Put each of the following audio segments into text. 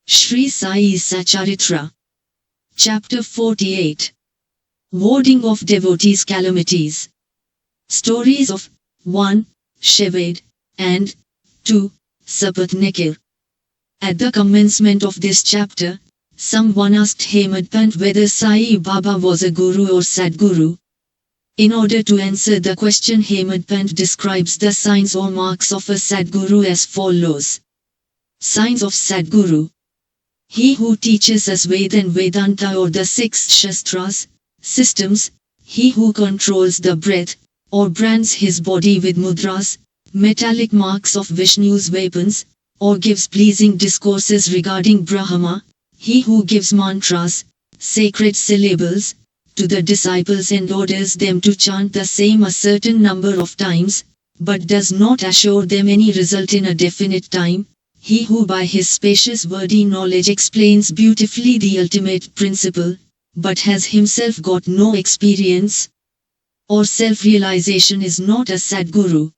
Sri Sai Satcharitra. Chapter 48. Warding of Devotees' Calamities. Stories of 1. Sheved and 2. Sapatnekir. At the commencement of this chapter, someone asked Hemadpant whether Sai Baba was a guru or Sadguru. In order to answer the question, Hemadpant describes the signs or marks of a Sadguru as follows. Signs of Sadguru. He who teaches us Ved and Vedanta or the 6 Shastras, systems, he who controls the breath, or brands his body with mudras, metallic marks of Vishnu's weapons, or gives pleasing discourses regarding Brahma, he who gives mantras, sacred syllables, to the disciples and orders them to chant the same a certain number of times, but does not assure them any result in a definite time, he who by his spacious wordy knowledge explains beautifully the ultimate principle, but has himself got no experience or self-realization is not a Sadguru.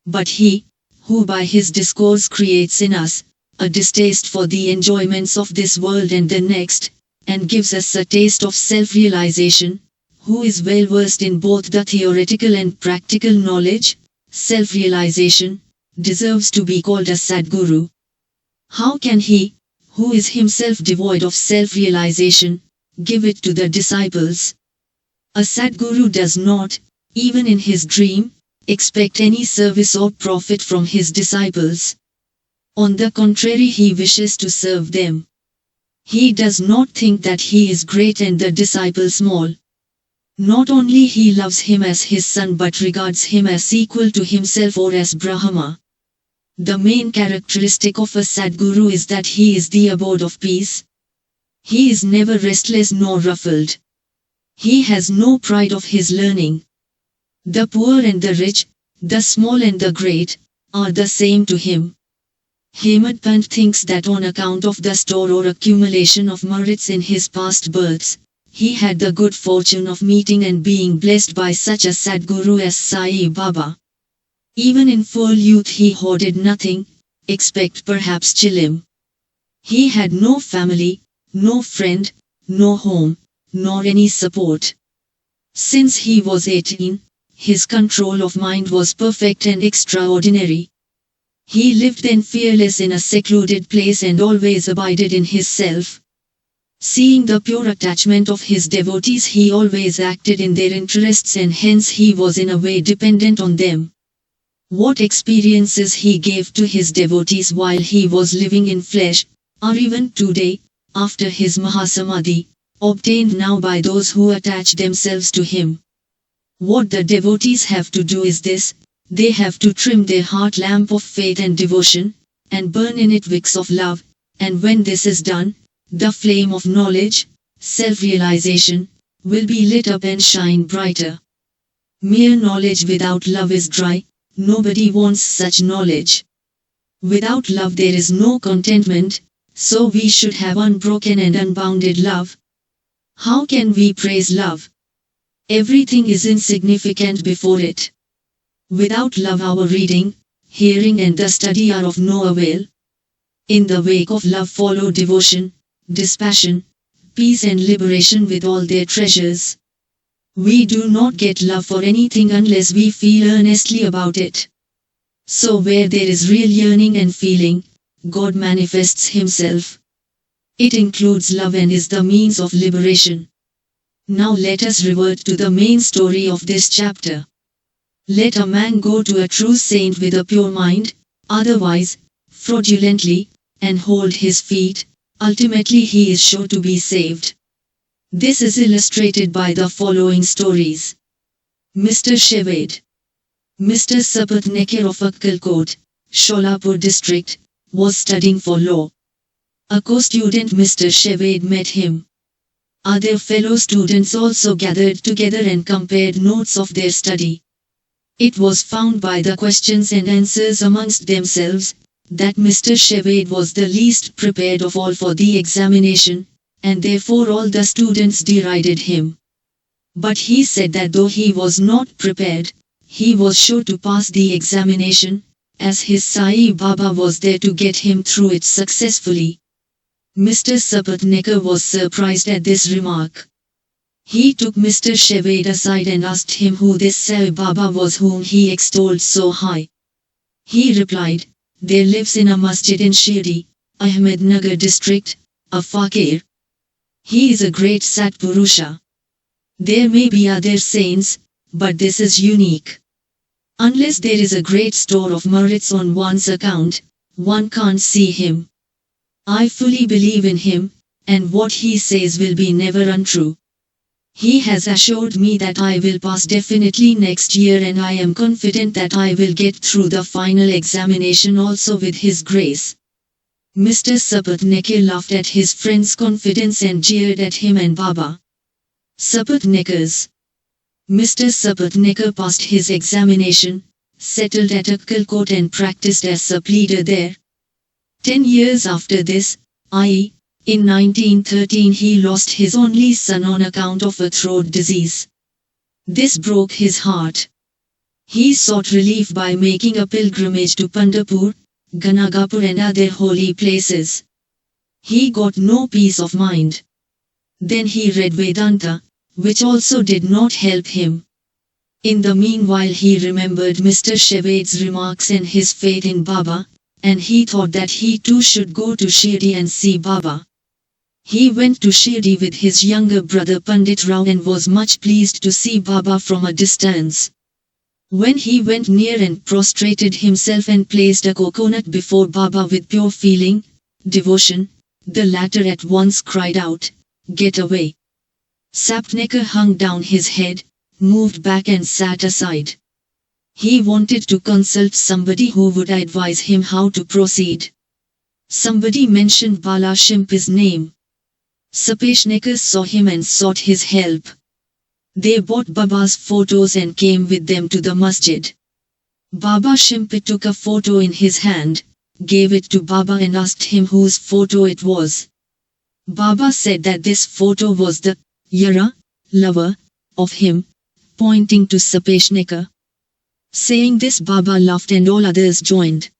But he, who by his discourse creates in us a distaste for the enjoyments of this world and the next, and gives us a taste of self-realization, who is well versed in both the theoretical and practical knowledge, self-realization, deserves to be called a Sadguru. How can he, who is himself devoid of self-realization, give it to the disciples? A Sadguru does not, even in his dream, expect any service or profit from his disciples. On the contrary, he wishes to serve them. He does not think that he is great and the disciple small. Not only he loves him as his son but regards him as equal to himself or as Brahma. The main characteristic of a Sadguru is that he is the abode of peace. He is never restless nor ruffled. He has no pride of his learning. The poor and the rich, the small and the great, are the same to him. Hemadpant thinks that on account of the store or accumulation of merits in his past births, he had the good fortune of meeting and being blessed by such a Sadguru as Sai Baba. Even in full youth he hoarded nothing, except perhaps chilim. He had no family, no friend, no home, nor any support. Since he was 18, his control of mind was perfect and extraordinary. He lived then fearless in a secluded place and always abided in his self. Seeing the pure attachment of his devotees, he always acted in their interests and hence he was in a way dependent on them. What experiences he gave to his devotees while he was living in flesh, are even today, after his Mahasamadhi, obtained now by those who attach themselves to him. What the devotees have to do is this: they have to trim their heart lamp of faith and devotion, and burn in it wicks of love, and when this is done, the flame of knowledge, self-realization, will be lit up and shine brighter. Mere knowledge without love is dry. Nobody wants such knowledge. Without love there is no contentment, so we should have unbroken and unbounded love. How can we praise love? Everything is insignificant before it. Without love our reading, hearing and the study are of no avail. In the wake of love follow devotion, dispassion, peace and liberation with all their treasures. We do not get love for anything unless we feel earnestly about it. So where there is real yearning and feeling, God manifests himself. It includes love and is the means of liberation. Now let us revert to the main story of this chapter. Let a man go to a true saint with a pure mind, otherwise, fraudulently, and hold his feet, ultimately he is sure to be saved. This is illustrated by the following stories. Mr. Sheved. Mr. Sapatnekir of Akkalkot, Sholapur district, was studying for law. A co-student Mr. Sheved met him. Other fellow students also gathered together and compared notes of their study. It was found by the questions and answers amongst themselves, that Mr. Sheved was the least prepared of all for the examination, and therefore all the students derided him. But he said that though he was not prepared, he was sure to pass the examination, as his Sai Baba was there to get him through it successfully. Mr. Satcharitra was surprised at this remark. He took Mr. Shevade aside and asked him who this Sai Baba was whom he extolled so high. He replied, "There lives in a masjid in Shirdi, Ahmednagar district, a fakir. He is a great Satpurusha. There may be other saints, but this is unique. Unless there is a great store of merits on one's account, one can't see him. I fully believe in him, and what he says will be never untrue. He has assured me that I will pass definitely next year, and I am confident that I will get through the final examination also with his grace." Mr. Satcharitra laughed at his friend's confidence and jeered at him and Baba. Satcharitra. Mr. Satcharitra passed his examination, settled at Akkalkot and practiced as sub leader there. 10 years after this, i.e., in 1913, he lost his only son on account of a throat disease. This broke his heart. He sought relief by making a pilgrimage to Pandharpur, Ganagapur and other holy places. He got no peace of mind. Then he read Vedanta, which also did not help him. In the meanwhile, he remembered Mr. Shevade's remarks and his faith in Baba, and he thought that he too should go to Shirdi and see Baba. He went to Shirdi with his younger brother Pandit Rao and was much pleased to see Baba from a distance. When he went near and prostrated himself and placed a coconut before Baba with pure feeling, devotion, the latter at once cried out, "Get away!" Satcharitra hung down his head, moved back and sat aside. He wanted to consult somebody who would advise him how to proceed. Somebody mentioned Bala Shimp's name. Satcharitra saw him and sought his help. They bought Baba's photos and came with them to the masjid. Baba Shimp took a photo in his hand, gave it to Baba and asked him whose photo it was. Baba said that this photo was the Yara, lover, of him, pointing to Satcharitra. Saying this, Baba laughed and all others joined.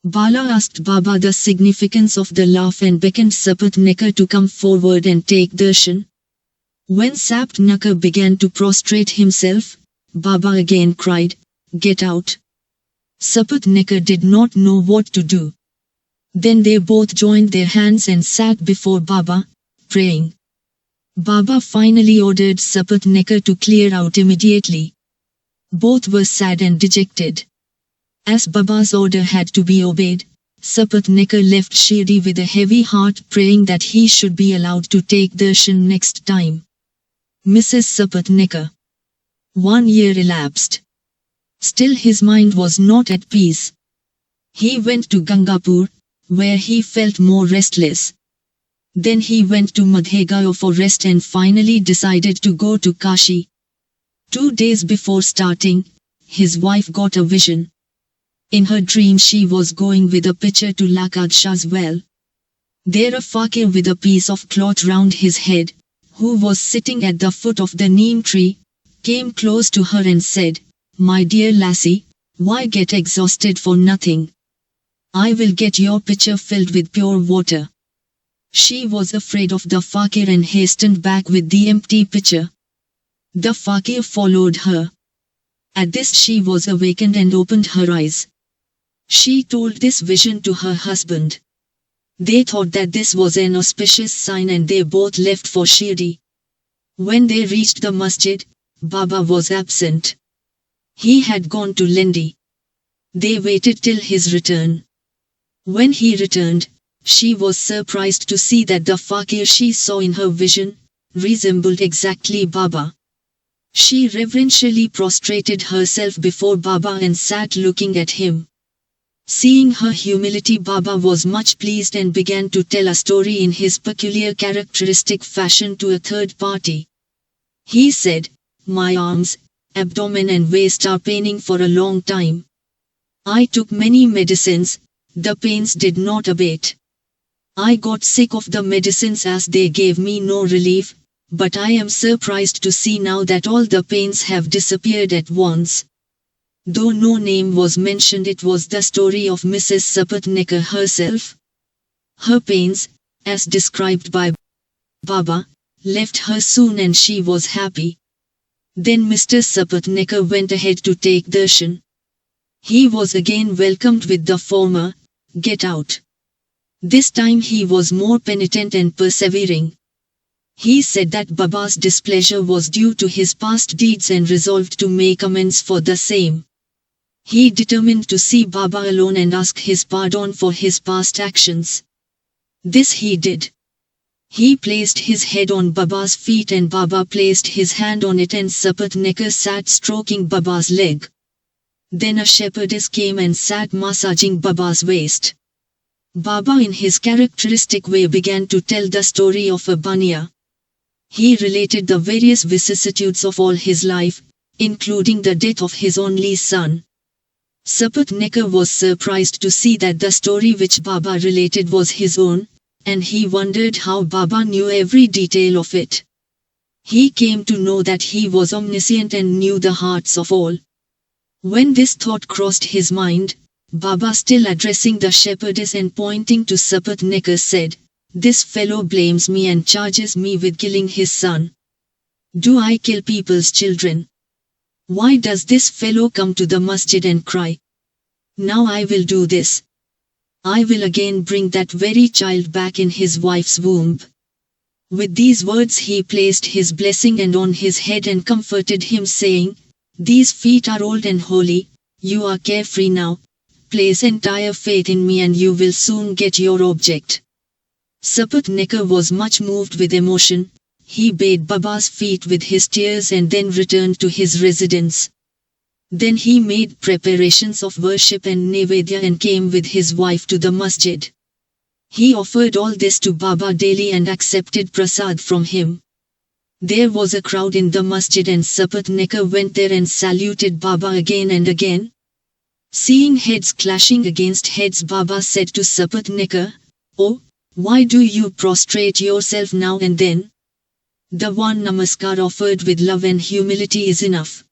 Bala asked Baba the significance of the laugh and beckoned Satcharitra to come forward and take darshan. When Satcharitra began to prostrate himself, Baba again cried, "Get out!" Satcharitra did not know what to do. Then they both joined their hands and sat before Baba, praying. Baba finally ordered Satcharitra to clear out immediately. Both were sad and dejected. As Baba's order had to be obeyed, Satcharitra left Shirdi with a heavy heart, praying that he should be allowed to take darshan next time. Mrs. Satcharitra. 1 year elapsed. Still his mind was not at peace. He went to Gangapur, where he felt more restless. Then he went to Madhegao for rest and finally decided to go to Kashi. 2 days before starting, his wife got a vision. In her dream she was going with a pitcher to Lakadshah's well. There a fakir with a piece of cloth round his head, who was sitting at the foot of the neem tree, came close to her and said, "My dear lassie, why get exhausted for nothing? I will get your pitcher filled with pure water." She was afraid of the fakir and hastened back with the empty pitcher. The fakir followed her. At this she was awakened and opened her eyes. She told this vision to her husband. They thought that this was an auspicious sign and they both left for Shirdi. When they reached the masjid, Baba was absent. He had gone to Lendi. They waited till his return. When he returned, she was surprised to see that the fakir she saw in her vision resembled exactly Baba. She reverentially prostrated herself before Baba and sat looking at him. Seeing her humility, Baba was much pleased and began to tell a story in his peculiar characteristic fashion to a third party. He said, "My arms, abdomen and waist are paining for a long time. I took many medicines, the pains did not abate. I got sick of the medicines as they gave me no relief, but I am surprised to see now that all the pains have disappeared at once." Though no name was mentioned, it was the story of Mrs. Satcharitra herself. Her pains, as described by Baba, left her soon and she was happy. Then Mr. Sapatnekar went ahead to take darshan. He was again welcomed with the former, "Get out." This time he was more penitent and persevering. He said that Baba's displeasure was due to his past deeds and resolved to make amends for the same. He determined to see Baba alone and ask his pardon for his past actions. This he did. He placed his head on Baba's feet and Baba placed his hand on it and Sapatnekar sat stroking Baba's leg. Then a shepherdess came and sat massaging Baba's waist. Baba in his characteristic way began to tell the story of a baniya. He related the various vicissitudes of all his life, including the death of his only son. Sapatnekar was surprised to see that the story which Baba related was his own, and he wondered how Baba knew every detail of it. He came to know that he was omniscient and knew the hearts of all. When this thought crossed his mind, Baba, still addressing the shepherdess and pointing to Sapatnekar, said, "This fellow blames me and charges me with killing his son. Do I kill people's children? Why does this fellow come to the masjid and cry? Now I will do this. I will again bring that very child back in his wife's womb." With these words he placed his blessing and on his head and comforted him, saying, "These feet are old and holy, you are carefree now, place entire faith in me and you will soon get your object." Sapatnekar was much moved with emotion. He bathed Baba's feet with his tears and then returned to his residence. Then he made preparations of worship and Nevedya and came with his wife to the masjid. He offered all this to Baba daily and accepted prasad from him. There was a crowd in the masjid and Sapatnekar went there and saluted Baba again and again. Seeing heads clashing against heads, Baba said to Sapatnekar, "Oh, why do you prostrate yourself now and then? The one namaskar offered with love and humility is enough."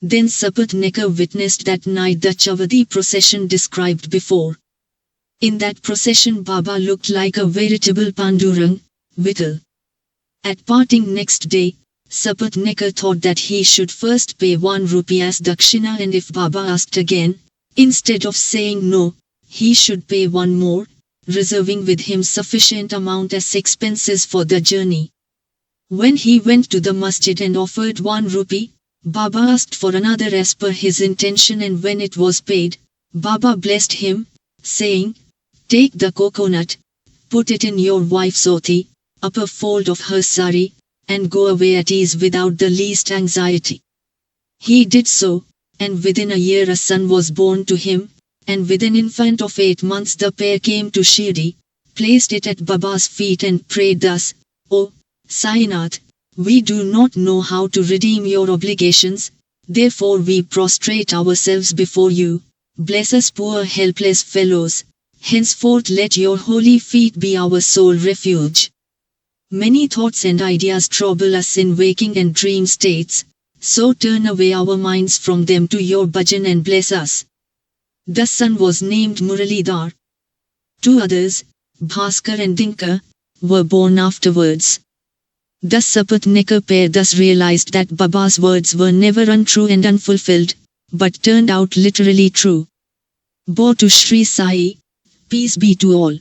Then Sapatnekar witnessed that night the Chavadi procession described before. In that procession Baba looked like a veritable Pandurang, Vittal. At parting next day, Sapatnekar thought that he should first pay 1 rupee as dakshina and if Baba asked again, instead of saying no, he should pay 1 more, reserving with him sufficient amount as expenses for the journey. When he went to the masjid and offered 1 rupee, Baba asked for another as per his intention and when it was paid, Baba blessed him, saying, "Take the coconut, put it in your wife's oti, upper fold of her sari, and go away at ease without the least anxiety." He did so, and within a year a son was born to him, and with an infant of 8 months the pair came to Shirdi, placed it at Baba's feet and prayed thus, "O Sainath, we do not know how to redeem your obligations, therefore we prostrate ourselves before you. Bless us poor helpless fellows, henceforth let your holy feet be our sole refuge." Many thoughts and ideas trouble us in waking and dream states, so turn away our minds from them to your bhajan and bless us. The son was named Muralidhar. 2 others, Bhaskar and Dinkar, were born afterwards. The Sapatnekar pair thus realized that Baba's words were never untrue and unfulfilled, but turned out literally true. Bo to Sri Sai, peace be to all.